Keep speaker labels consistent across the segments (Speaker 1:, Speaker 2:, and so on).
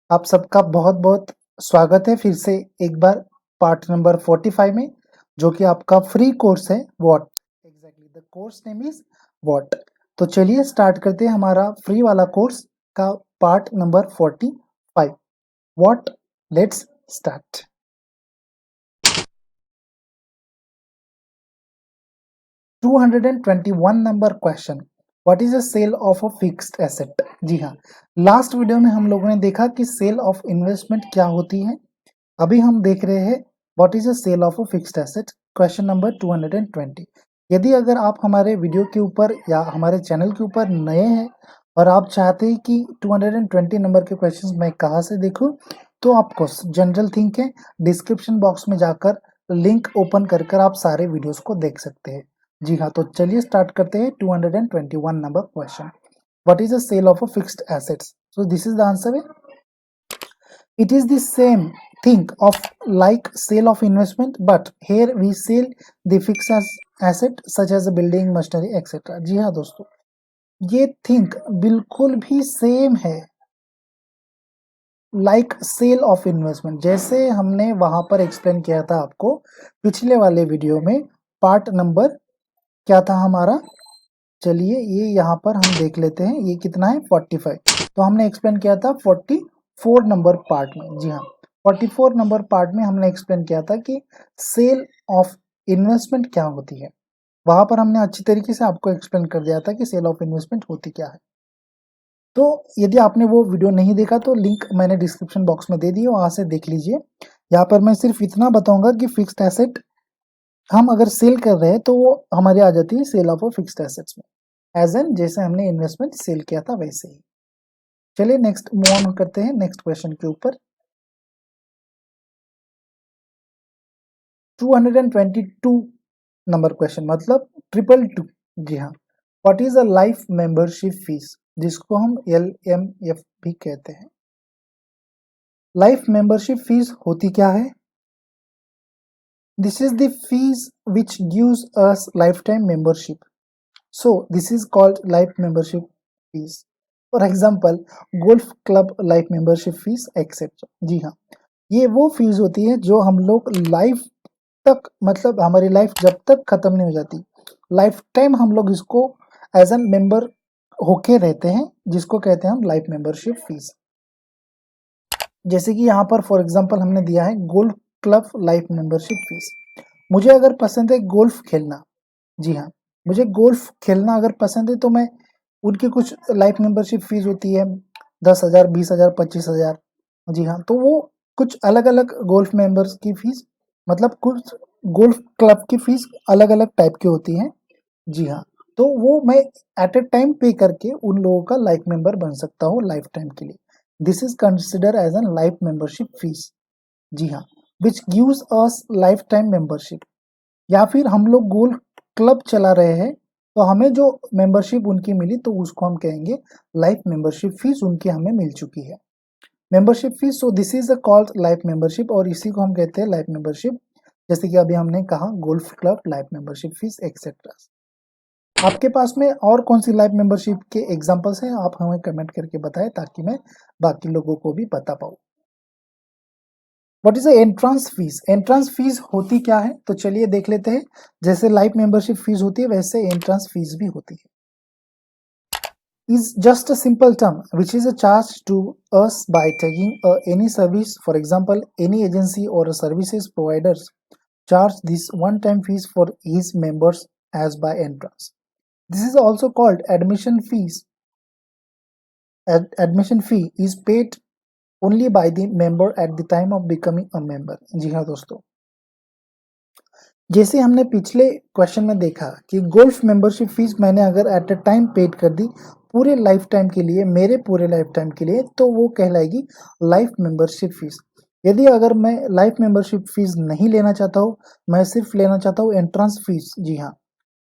Speaker 1: आप सबका बहुत बहुत स्वागत है फिर से एक बार पार्ट नंबर 45 में, जो कि आपका फ्री कोर्स है what. Exactly the course name is what. तो चलिए स्टार्ट करते हैं हमारा फ्री वाला कोर्स का part number 45 what. Let's start. 221 number question, what is the sale of a fixed asset. जी हाँ, लास्ट वीडियो में हम लोगों ने देखा कि सेल ऑफ इन्वेस्टमेंट क्या होती है। अभी हम देख रहे हैं what is the sale of a fixed asset, question number 220। यदि अगर आप हमारे वीडियो के ऊपर या हमारे चैनल के ऊपर नए हैं और आप चाहते हैं कि 220 नंबर के क्वेश्चंस मैं कहाँ से देखूं, तो आपको जनरल थिंक है, डिस्क्रिप्शन बॉक्स में जाकर लिंक ओपन कर कर आप सारे वीडियोस को देख सकते हैं। जी हाँ, तो चलिए स्टार्ट करते हैं 221 number question, what is the sale of a fixed assets. So this is the answer. It is the same thing of like sale of investment, but here we sell the fixed asset such as a building, machinery, etc. जी हाँ दोस्तों, ये think बिल्कुल भी same है like cell of investment, जैसे हमने वहां पर एक्सप्लेन किया था आपको पिछले वाले वीडियो में। पार्ट नंबर क्या था हमारा, चलिए ये यहाँ पर हम देख लेते हैं, ये कितना है 45। तो हमने एक्सप्लेन किया था 44 नंबर पार्ट में। जी हाँ, 44 नंबर पार्ट में हमने एक्सप्लेन किया था कि सेल ऑफ इन्वेस्टमेंट क्या होती है। वहां पर हमने अच्छी तरीके से आपको एक्सप्लेन कर दिया था कि सेल ऑफ इन्वेस्टमेंट होती क्या है। तो यदि आपने वो वीडियो नहीं देखा तो लिंक मैंने डिस्क्रिप्शन बॉक्स में दे दी है, वहां से देख लीजिए। यहाँ पर मैं सिर्फ इतना बताऊंगा कि फिक्स्ड एसेट हम अगर सेल कर रहे हैं तो वो हमारी आ जाती है सेल ऑफ फिक्स्ड एसेट्स में, एज एन जैसे हमने इन्वेस्टमेंट सेल किया था वैसे ही। चलिए नेक्स्ट मूव ऑन करते हैं नेक्स्ट क्वेश्चन के ऊपर। 222 नंबर क्वेश्चन, मतलब 222। जी हाँ, what is a life membership fees, जिसको हम LMF भी कहते हैं। लाइफ मेंबरशिप फीस होती क्या है? This is the fees which gives us life time membership, so this is called life membership fees. For example golf club life membership fees etcetera. जी हाँ, ये वो फीस होती है जो हम लोग लाइफ तक, मतलब हमारी लाइफ जब तक खत्म नहीं हो जाती, लाइफ टाइम हम लोग इसको एज एन मेंबर होके रहते हैं, जिसको कहते हैं हम लाइफ मेंबरशिप फीस। जैसे कि यहाँ पर फॉर एग्जांपल हमने दिया है golf club life membership fees. मुझे अगर पसंद है गोल्फ खेलना, जी हाँ, मुझे गोल्फ खेलना अगर पसंद है तो मैं, उनकी कुछ लाइफ मेंबरशिप फीस होती है 10,000, 20,000, 25,000। जी हाँ, तो वो कुछ अलग अलग गोल्फ मेंबर्स की फीस, मतलब कुछ गोल्फ क्लब की फीस अलग अलग टाइप की होती है। जी हाँ, तो वो मैं एट ए टाइम पे करके उन लोगों का लाइफ मेंबर बन सकता हूँ लाइफ टाइम के लिए। This is consider as an life membership fees. जी हाँ, which gives us life time membership. या फिर हम लोग गोल्फ क्लब चला रहे हैं तो हमें जो मेंबरशिप उनकी मिली तो उसको हम कहेंगे लाइफ मेंबरशिप फीस, उनकी हमें मिल चुकी है membership fees. So this is a called life membership, और इसी को हम कहते हैं लाइफ मेंबरशिप। जैसे कि अभी हमने कहा golf club life membership fees etcetera. आपके पास में और कौन सी लाइफ मेंबरशिप के एग्जांपल्स हैं, आप हमें कमेंट करके बताएं ताकि मैं बाकी लोगों को भी बता पाऊँ। What is entrance fees, entrance fees होती क्या है, तो चलिए देख लेते हैं। जैसे लाइफ मेंबरशिप फीस होती है वैसे एंट्रेंस फीस भी होती है। Is just a simple term which is a charge to us by taking any service. For example, any agency or a services providers charge this one-time fees for his members as by entrance. This is also called admission fees. Admission fee is paid only by the member at the time of becoming a member. जी हाँ दोस्तों, जैसे हमने पिछले question में देखा कि golf membership fees मैंने अगर एट अ टाइम पेड कर दी पूरे लाइफ टाइम के लिए, मेरे पूरे लाइफ टाइम के लिए, तो वो कहलाएगी लाइफ मेंबरशिप फीस। यदि अगर मैं लाइफ मेंबरशिप फीस नहीं लेना चाहता हूँ, मैं सिर्फ लेना चाहता हूँ एंट्रेंस फीस। जी हाँ,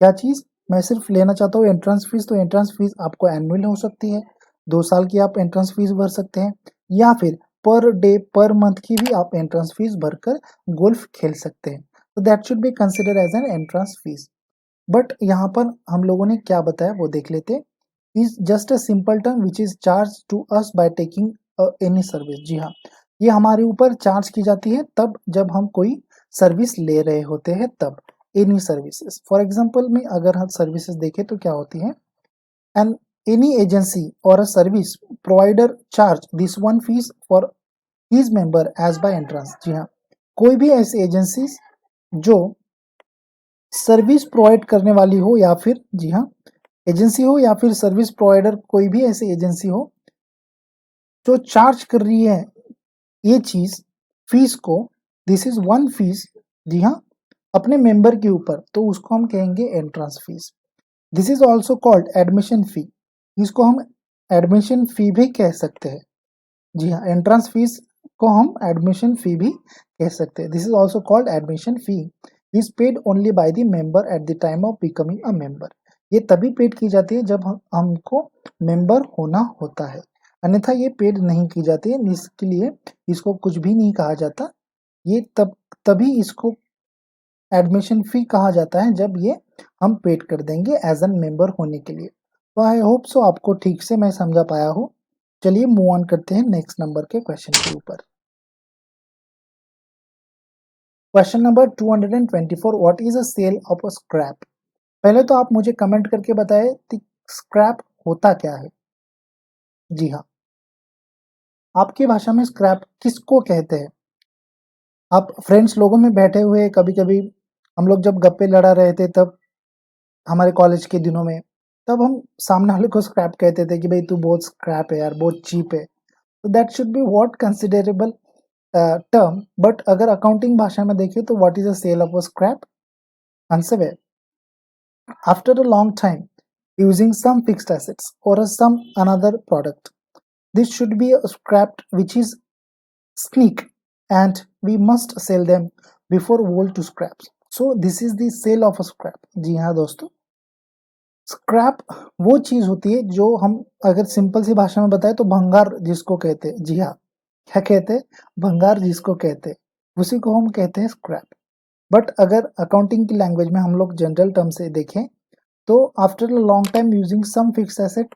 Speaker 1: क्या चीज़, मैं सिर्फ लेना चाहता हूँ एंट्रेंस फीस, तो एंट्रेंस फीस आपको एनुअल हो सकती है, 2 साल की आप एंट्रेंस फीस भर सकते हैं, या फिर पर डे पर मंथ की भी आप एंट्रेंस फीस भरकर गोल्फ खेल सकते हैं। तो that should be consider as an entrance fee. But यहाँ पर हम लोगों ने क्या बताया वो देख लेते हैं। Is just a simple term which is charge to us by taking any service. जी हाँ, ये हमारे ऊपर चार्ज की जाती है तब जब हम कोई सर्विस ले रहे होते हैं तब। एनी सर्विसेज, फॉर एग्जांपल में अगर हम सर्विसेज देखें तो क्या होती है, एन एनी एजेंसी और a service provider charge this one fees for his member as by entrance. जी हाँ, कोई भी ऐसी एजेंसी जो सर्विस प्रोवाइड करने वाली हो या फिर, जी हाँ, एजेंसी हो या फिर सर्विस प्रोवाइडर, कोई भी ऐसी एजेंसी हो जो चार्ज कर रही है ये चीज, फीस को, दिस इज वन फीस, जी हाँ, अपने मेंबर के ऊपर, तो उसको हम कहेंगे entrance fees. This is also called admission fee, इसको हम एडमिशन फी भी कह सकते हैं। जी हाँ, एंट्रेंस फीस को हम एडमिशन फी भी कह सकते हैं। This is also called admission fee, is paid only by the member at the time of becoming a member. ये तभी पेड की जाती है जब हमको मेंबर होना होता है, अन्यथा ये पेड नहीं की जाती है। इसके लिए इसको कुछ भी नहीं कहा जाता, ये तभी इसको एडमिशन फी कहा जाता है जब ये हम पेड कर देंगे एज एन मेंबर होने के लिए। तो आई होप सो आपको ठीक से मैं समझा पाया हूँ। चलिए मूव ऑन करते हैं नेक्स्ट नंबर के क्वेश्चन के ऊपर। Question number 224, what is a sale of a scrap. पहले तो आप मुझे कमेंट करके बताएं कि स्क्रैप होता क्या है। जी हाँ, आपकी भाषा में स्क्रैप किसको कहते हैं। आप फ्रेंड्स लोगों में बैठे हुए, कभी कभी हम लोग जब गप्पे लड़ा रहे थे तब, हमारे कॉलेज के दिनों में, तब हम सामने वाले को स्क्रैप कहते थे कि भाई तू बहुत स्क्रैप है यार, बहुत चीप है। तो that should be what considerable term. But अगर अकाउंटिंग भाषा में देखें तो what is a sale of a scrap, answer है after a long time using some fixed assets or some another product, this should be scrapped, which is sneak, and we must sell them before whole to scraps. So this is the sale of a scrap। जी हाँ दोस्तों, scrap वो चीज होती है जो हम, अगर simple सी भाषा में बताए तो भंगार जिसको कहते हैं। जी हाँ, क्या कहते हैं, भंगार जिसको कहते हैं, उसी को हम कहते हैं स्क्रैप। बट अगर अकाउंटिंग की लैंग्वेज में हम लोग जनरल टर्म से देखें तो after a long time using some fix asset,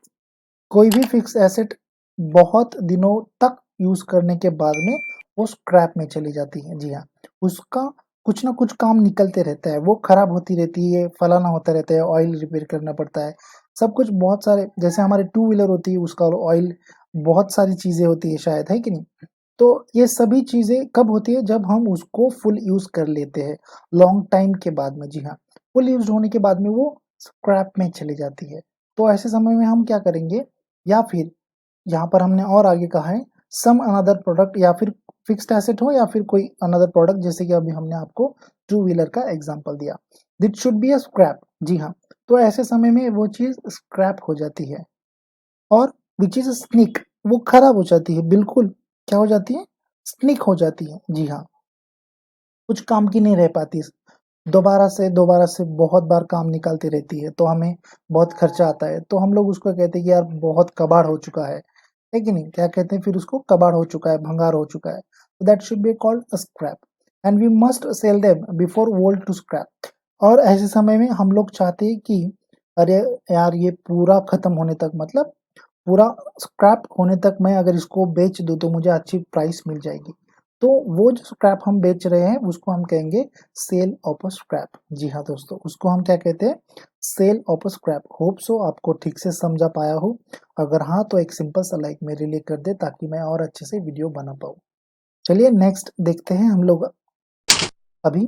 Speaker 1: कोई भी फिक्स एसेट बहुत दिनों तक यूज करने के बाद में वो स्क्रैप में चली जाती है। जी हाँ, उसका कुछ ना कुछ काम निकलते रहता है, वो खराब होती रहती है, फलाना होता रहता है, ऑयल रिपेयर करना पड़ता है, सब कुछ बहुत सारे, जैसे हमारे टू व्हीलर होती है उसका ऑयल, बहुत सारी चीजें होती है शायद, है कि नहीं। तो ये सभी चीजें कब होती है, जब हम उसको फुल यूज कर लेते हैं लॉन्ग टाइम के बाद में। जी हाँ, फुल यूज होने के बाद में वो स्क्रैप में चली जाती है। तो ऐसे समय में हम क्या करेंगे, या फिर यहाँ पर हमने और आगे कहा है सम अनदर प्रोडक्ट, या फिर फिक्स्ड एसेट हो या फिर कोई अनदर प्रोडक्ट, जैसे कि अभी हमने आपको टू व्हीलर का एग्जांपल दिया, that should be a scrap. जी हाँ, तो ऐसे समय में वो चीज स्क्रैप हो जाती है। और विच इज स्निक, वो खराब हो जाती है, बिल्कुल क्या हो जाती है, स्निक हो जाती है। जी हाँ, कुछ काम की नहीं रह पाती, दोबारा से बहुत बार काम निकालती रहती है, तो हमें बहुत खर्चा आता है, तो हम लोग उसको कहते हैं कि यार बहुत कबाड़ हो चुका है कि नहीं, क्या कहते हैं फिर उसको, कबाड़ हो चुका है, भंगार हो चुका है। That should be called a scrap, and we must sell them before old to scrap. और ऐसे समय में हम लोग चाहते हैं कि अरे यार ये पूरा खत्म होने तक, मतलब पूरा स्क्रैप होने तक मैं अगर इसको बेच दूं तो मुझे अच्छी प्राइस मिल जाएगी। तो वो जो स्क्रैप हम बेच रहे हैं उसको हम कहेंगे सेल ऑफ अ स्क्रैप। जी हाँ दोस्तों, उसको हम क्या कहते हैं, sale of a scrap. Hope so आपको ठीक से समझा पाया हो, अगर हाँ तो एक सिंपल सा लाइक मेरे लिए कर दे ताकि मैं और अच्छे से वीडियो बना पाऊँ। चलिए नेक्स्ट देखते हैं हम लोग अभी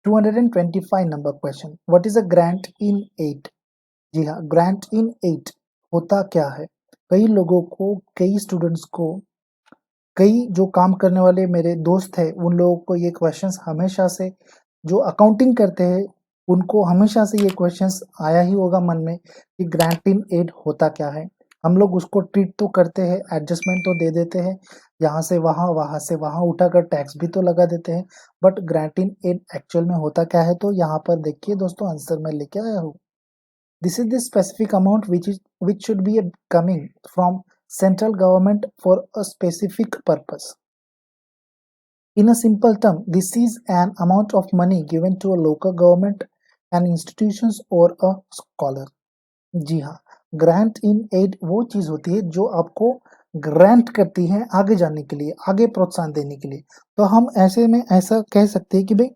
Speaker 1: 225 number question, what is a grant in aid. जी हाँ, ग्रांट इन एड होता क्या है। कई लोगों को, कई स्टूडेंट्स को, कई जो काम करने वाले मेरे दोस्त हैं उन लोगों को ये क्वेश्चंस हमेशा से, जो अकाउंटिंग करते हैं उनको हमेशा से ये क्वेश्चंस आया ही होगा मन में कि ग्रांट इन एड होता क्या है। हम लोग उसको ट्रीट तो करते हैं, एडजस्टमेंट तो दे देते हैं, यहाँ से वहाँ उठाकर टैक्स भी तो लगा देते हैं, but grant in aid actual में होता क्या है, तो यहाँ पर देखिए दोस्तों आंसर मैं लेके आया हूँ। This is the specific amount which should be coming from central government for a specific purpose. In a simple term, this is an amount of money given to a local government, an institutions or a scholar. जी हाँ, grant in add वो चीज होती है जो आपको grant करती है आगे जाने के लिए, आगे प्रोत्साहन देने के लिए। तो हम ऐसे में ऐसा कह सकते हैं कि भाई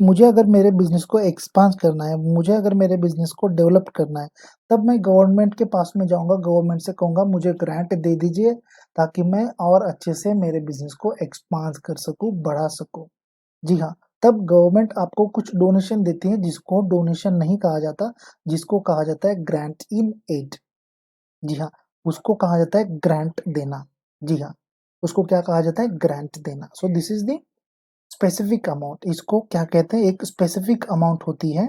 Speaker 1: मुझे अगर मेरे बिजनेस को एक्सपांड करना है, मुझे अगर मेरे बिजनेस को डेवलप करना है, तब मैं गवर्नमेंट के पास में जाऊंगा, गवर्नमेंट से कहूंगा मुझे ग्रांट दे दीजिए ताकि मैं और अच्छे से मेरे बिजनेस को एक्सपांड कर सकूं, बढ़ा सकूं। जी हाँ, तब गवर्नमेंट आपको कुछ डोनेशन देती है जिसको डोनेशन नहीं कहा जाता, जिसको कहा जाता है ग्रांट इन एड। जी हाँ, उसको कहा जाता है ग्रांट देना। जी हाँ, उसको क्या कहा जाता है? ग्रांट देना। सो this is the specific amount. इसको क्या कहते हैं? एक स्पेसिफिक अमाउंट होती है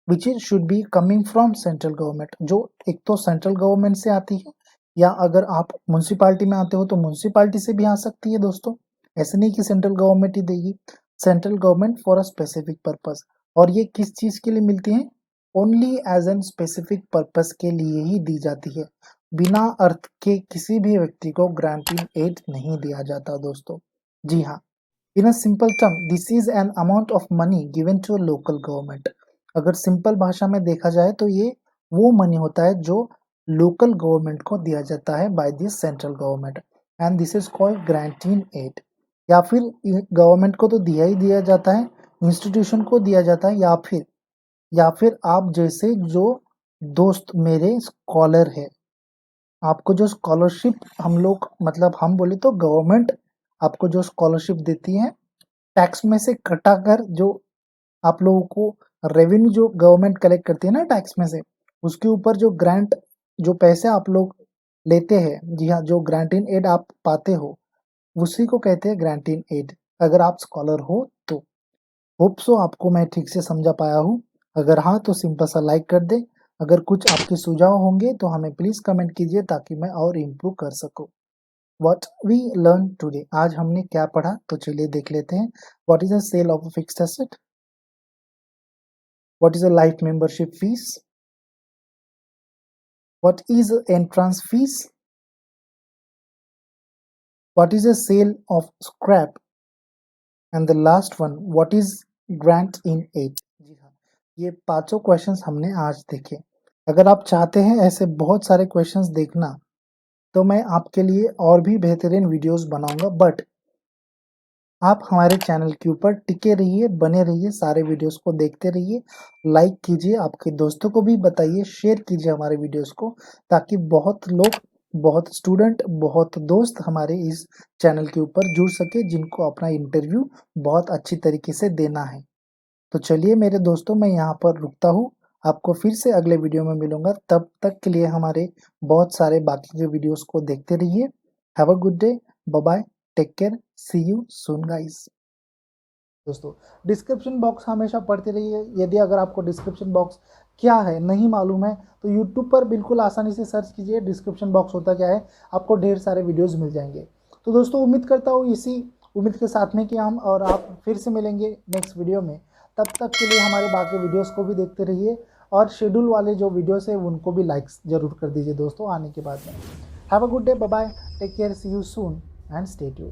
Speaker 1: which is should be coming from central government, जो एक तो सेंट्रल गवर्नमेंट से आती है, या अगर आप म्युनिसिपालिटी में आते हो तो म्युनिसिपालिटी से भी आ सकती है दोस्तों। ऐसे नहीं कि सेंट्रल गवर्नमेंट ही देगी, central government for a specific purpose. और ये किस चीज के लिए मिलती है? Only as an specific purpose के लिए ही दी जाती है। बिना अर्थ के किसी भी व्यक्ति को ग्रांटिंग एड नहीं दिया जाता दोस्तों। जी हाँ, in a simple term this is an amount of money given to local government. अगर सिंपल भाषा में देखा जाए तो ये वो मनी होता है जो लोकल गवर्नमेंट को दिया जाता है by this central government, and this is called granting aid. या फिर गवर्नमेंट को तो दिया ही दिया जाता है, इंस्टीट्यूशन को दिया जाता है, या फिर आप जैसे जो दोस्त मेरे स्कॉलर है, आपको जो स्कॉलरशिप हम लोग मतलब हम बोले तो गवर्नमेंट आपको जो स्कॉलरशिप देती है टैक्स में से कटा कर, जो आप लोगों को रेवेन्यू जो गवर्नमेंट कलेक्ट करती है ना टैक्स में से, उसके ऊपर जो ग्रांट, जो पैसे आप लोग लेते हैं, जी हाँ, जो ग्रांट इन एड आप पाते हो उसी को कहते हैं ग्रांट इन एड, अगर आप स्कॉलर हो तो। होप सो आपको मैं ठीक से समझा पाया हूँ। अगर हाँ तो सिंपल सा लाइक कर दे। अगर कुछ आपके सुझाव होंगे तो हमें प्लीज कमेंट कीजिए ताकि मैं और इम्प्रूव कर सकूं। व्हाट वी लर्न टुडे, आज हमने क्या पढ़ा, तो चलिए देख लेते हैं। What is a sale of a fixed asset? What is a life membership fees? What is entrance fees? What is a sale of scrap? And the last one, what is grant in aid? जी हाँ, ये पांचों questions हमने आज देखे। अगर आप चाहते हैं ऐसे बहुत सारे क्वेश्चंस देखना तो मैं आपके लिए और भी बेहतरीन वीडियोस बनाऊंगा, बट आप हमारे चैनल के ऊपर टिके रहिए, बने रहिए, सारे वीडियोस को देखते रहिए, लाइक कीजिए, आपके दोस्तों को भी बताइए, शेयर कीजिए हमारे वीडियोस को, ताकि बहुत लोग, बहुत स्टूडेंट, बहुत दोस्त हमारे इस चैनल के ऊपर जुड़ सके जिनको अपना इंटरव्यू बहुत अच्छी तरीके से देना है। तो चलिए मेरे दोस्तों, मैं यहाँ पर रुकता हूँ। आपको फिर से अगले वीडियो में मिलूंगा, तब तक के लिए हमारे बहुत सारे बाकी के वीडियोस को देखते रहिए। Have a good day, bye bye, take care, see you soon guys. दोस्तों, डिस्क्रिप्शन बॉक्स हमेशा पढ़ते रहिए। यदि अगर आपको डिस्क्रिप्शन बॉक्स क्या है नहीं मालूम है तो यूट्यूब पर बिल्कुल आसानी से सर्च कीजिए डिस्क्रिप्शन बॉक्स होता क्या है, आपको ढेर सारे वीडियोस मिल जाएंगे। तो दोस्तों, उम्मीद करता हूँ इसी उम्मीद के साथ में कि हम और आप फिर से मिलेंगे नेक्स्ट वीडियो में। तब तक के लिए हमारे बाकी वीडियोस को भी देखते रहिए, और शेड्यूल वाले जो वीडियोस है उनको भी लाइक्स जरूर कर दीजिए दोस्तों आने के बाद में। Have a good day, bye bye, take care, see you soon and stay tuned.